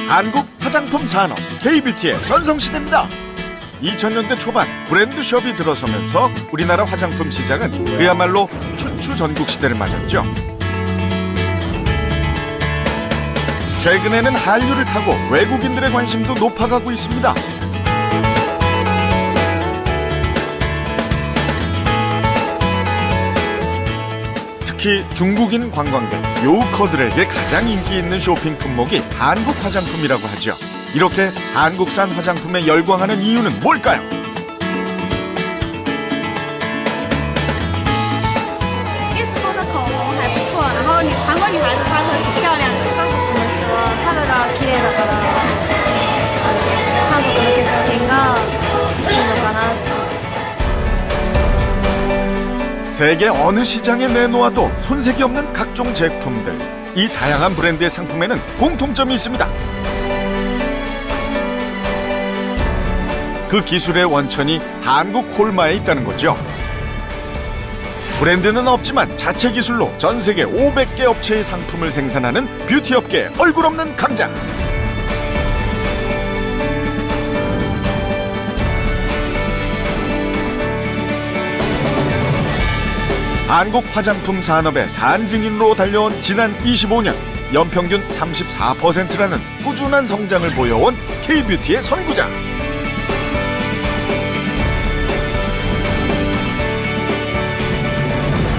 한국 화장품 산업 K-뷰티의 전성시대입니다. 2000년대 초반 브랜드숍이 들어서면서 우리나라 화장품 시장은 그야말로 춘추전국 시대를 맞았죠. 최근에는 한류를 타고 외국인들의 관심도 높아가고 있습니다. 특히 중국인 관광객, 요커들에게 가장 인기 있는 쇼핑 품목이 한국 화장품이라고 하죠. 이렇게 한국산 화장품에 열광하는 이유는 뭘까요? 세계 어느 시장에 내놓아도 손색이 없는 각종 제품들. 이 다양한 브랜드의 상품에는 공통점이 있습니다. 그 기술의 원천이 한국 콜마에 있다는 거죠. 브랜드는 없지만 자체 기술로 전 세계 500개 업체의 상품을 생산하는 뷰티 업계의 얼굴 없는 강자. 한국 화장품 산업의 산증인으로 달려온 지난 25년 연평균 34%라는 꾸준한 성장을 보여온 K-뷰티의 선구자.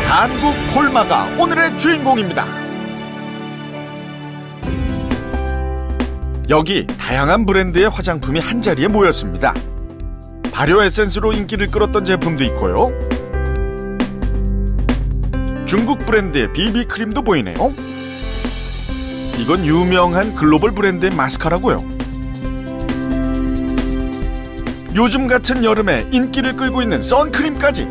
한국 콜마가 오늘의 주인공입니다. 여기 다양한 브랜드의 화장품이 한자리에 모였습니다. 발효 에센스로 인기를 끌었던 제품도 있고요. 중국 브랜드의 비비크림도 보이네요. 이건 유명한 글로벌 브랜드의 마스카라고요. 요즘 같은 여름에 인기를 끌고 있는 선크림까지.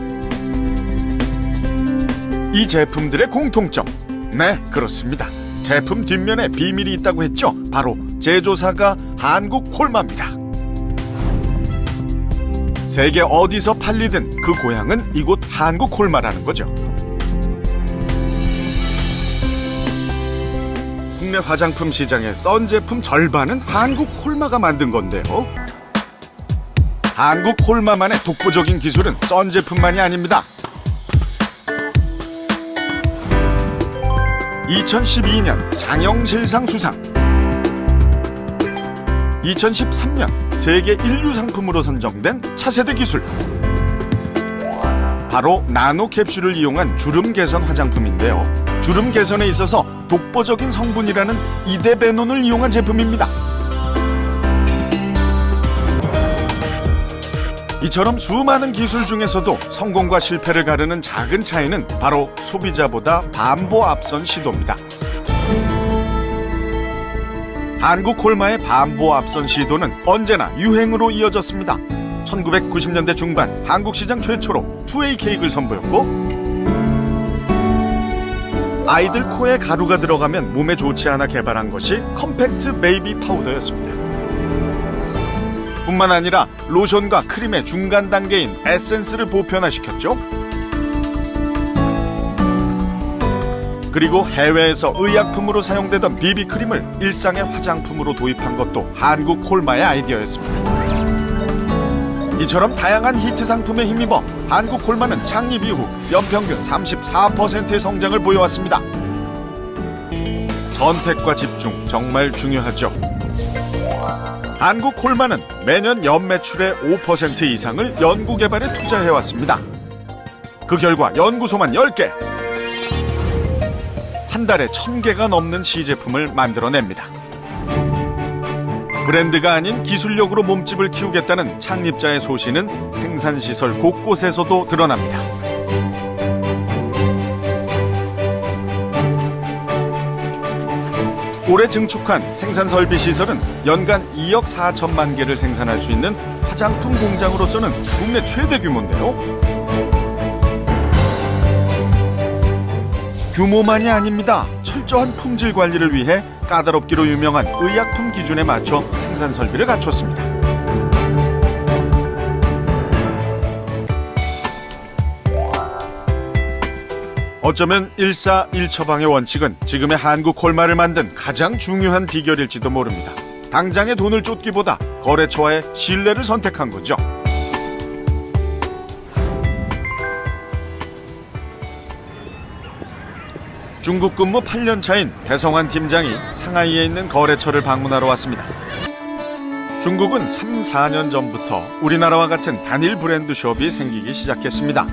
이 제품들의 공통점. 네, 그렇습니다. 제품 뒷면에 비밀이 있다고 했죠. 바로 제조사가 한국 콜마입니다. 세계 어디서 팔리든 그 고향은 이곳 한국 콜마라는 거죠. 국내 화장품 시장의 썬 제품 절반은 한국 콜마가 만든 건데요. 한국 콜마만의 독보적인 기술은 썬 제품만이 아닙니다. 2012년 장영실상 수상, 2013년 세계 인류 상품으로 선정된 차세대 기술, 바로 나노 캡슐을 이용한 주름 개선 화장품인데요. 주름 개선에 있어서 독보적인 성분이라는 이데베논을 이용한 제품입니다. 이처럼 수많은 기술 중에서도 성공과 실패를 가르는 작은 차이는 바로 소비자보다 반보 앞선 시도입니다. 한국 콜마의 반보 앞선 시도는 언제나 유행으로 이어졌습니다. 1990년대 중반 한국 시장 최초로 2A 케이크를 선보였고, 아이들 코에 가루가 들어가면 몸에 좋지 않아 개발한 것이 컴팩트 베이비 파우더였습니다. 뿐만 아니라 로션과 크림의 중간 단계인 에센스를 보편화시켰죠. 그리고 해외에서 의약품으로 사용되던 비비크림을 일상의 화장품으로 도입한 것도 한국 콜마의 아이디어였습니다. 이처럼 다양한 히트 상품에 힘입어 한국 콜마는 창립 이후 연평균 34%의 성장을 보여왔습니다. 선택과 집중, 정말 중요하죠. 한국 콜마는 매년 연매출의 5% 이상을 연구개발에 투자해왔습니다. 그 결과 연구소만 10개, 한 달에 1000개가 넘는 시제품을 만들어냅니다. 브랜드가 아닌 기술력으로 몸집을 키우겠다는 창립자의 소신은 생산시설 곳곳에서도 드러납니다. 올해 증축한 생산설비시설은 연간 2억 4천만 개를 생산할 수 있는 화장품 공장으로서는 국내 최대 규모인데요. 규모만이 아닙니다. 철저한 품질 관리를 위해 까다롭기로 유명한 의약품 기준에 맞춰 생산 설비를 갖췄습니다. 어쩌면 일사일처방의 원칙은 지금의 한국 콜마를 만든 가장 중요한 비결일지도 모릅니다. 당장의 돈을 쫓기보다 거래처와의 신뢰를 선택한 거죠. 중국 근무 8년 차인 배성환 팀장이 상하이에 있는 거래처를 방문하러 왔습니다. 중국은 3, 4년 전부터 우리나라와 같은 단일 브랜드 숍이 생기기 시작했습니다.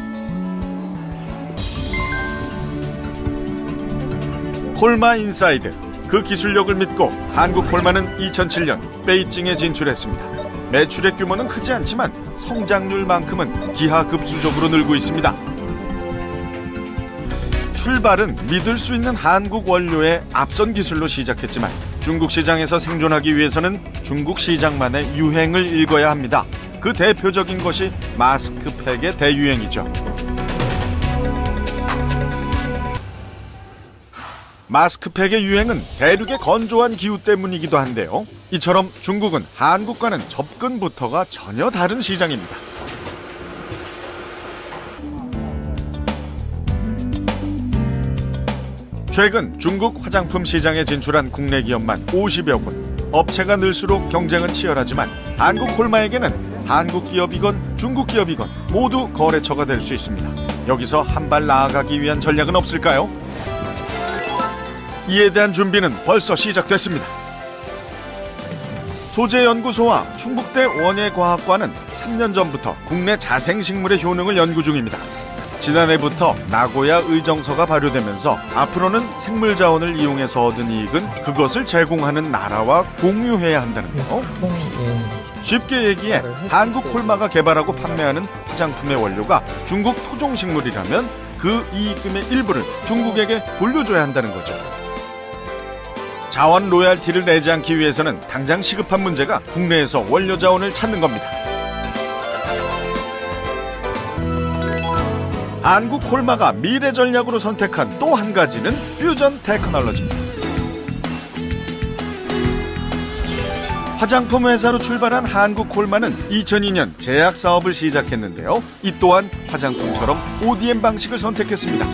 콜마 인사이드, 그 기술력을 믿고 한국 콜마는 2007년 베이징에 진출했습니다. 매출의 규모는 크지 않지만 성장률만큼은 기하급수적으로 늘고 있습니다. 출발은 믿을 수 있는 한국 원료의 앞선 기술로 시작했지만 중국 시장에서 생존하기 위해서는 중국 시장만의 유행을 읽어야 합니다. 그 대표적인 것이 마스크팩의 대유행이죠. 마스크팩의 유행은 대륙의 건조한 기후 때문이기도 한데요. 이처럼 중국은 한국과는 접근부터가 전혀 다른 시장입니다. 최근 중국 화장품 시장에 진출한 국내 기업만 50여 곳. 업체가 늘수록 경쟁은 치열하지만 한국 콜마에게는 한국 기업이건 중국 기업이건 모두 거래처가 될 수 있습니다. 여기서 한 발 나아가기 위한 전략은 없을까요? 이에 대한 준비는 벌써 시작됐습니다. 소재연구소와 충북대 원예과학과는 3년 전부터 국내 자생식물의 효능을 연구 중입니다. 지난해부터 나고야 의정서가 발효되면서 앞으로는 생물 자원을 이용해서 얻은 이익은 그것을 제공하는 나라와 공유해야 한다는데요. 쉽게 얘기해 한국 콜마가 개발하고 판매하는 화장품의 원료가 중국 토종식물이라면 그 이익금의 일부를 중국에게 돌려줘야 한다는 거죠. 자원 로얄티를 내지 않기 위해서는 당장 시급한 문제가 국내에서 원료 자원을 찾는 겁니다. 한국 콜마가 미래 전략으로 선택한 또 한 가지는 퓨전 테크놀로지입니다. 화장품 회사로 출발한 한국 콜마는 2002년 제약 사업을 시작했는데요. 이 또한 화장품처럼 ODM 방식을 선택했습니다.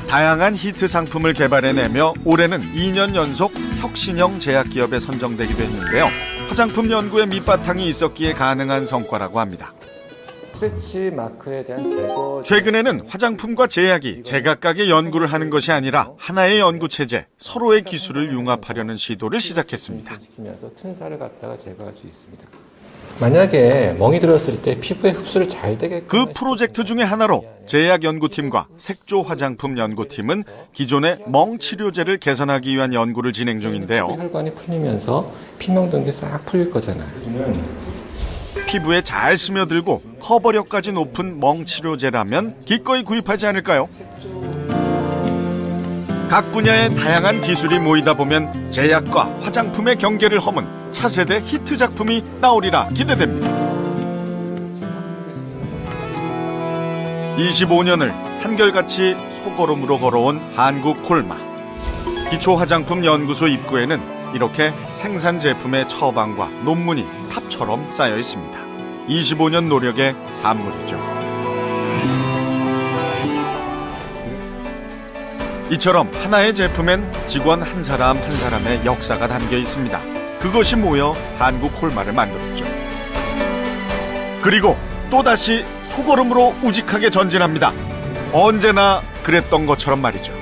다양한 히트 상품을 개발해내며 올해는 2년 연속 혁신형 제약기업에 선정되기도 했는데요. 화장품 연구에 밑바탕이 있었기에 가능한 성과라고 합니다. 스트레치 마크에 대한 제거. 최근에는 화장품과 제약이 제각각의 연구를 하는 것이 아니라 하나의 연구 체제, 서로의 기술을 융합하려는 시도를 시작했습니다. 시키면서 튼살을 갖다가 제거할 수 있습니다. 만약에 멍이 들었을 때 피부에 흡수를 잘 되게 그 프로젝트 중에 하나로 제약연구팀과 색조 화장품 연구팀은 기존의 멍 치료제를 개선하기 위한 연구를 진행 중인데요. 혈관이 풀리면서 피멍든 게 싹 풀릴 거잖아요. 피부에 잘 스며들고 커버력까지 높은 멍 치료제라면 기꺼이 구입하지 않을까요? 각 분야의 다양한 기술이 모이다 보면 제약과 화장품의 경계를 허문 차세대 히트 작품이 나오리라 기대됩니다. 25년을 한결같이 소걸음으로 걸어온 한국 콜마. 기초화장품 연구소 입구에는 이렇게 생산 제품의 처방과 논문이 탑처럼 쌓여 있습니다. 25년 노력의 산물이죠. 이처럼 하나의 제품엔 직원 한 사람 한 사람의 역사가 담겨 있습니다. 그것이 모여 한국 콜마를 만들었죠. 그리고 또다시 소걸음으로 우직하게 전진합니다. 언제나 그랬던 것처럼 말이죠.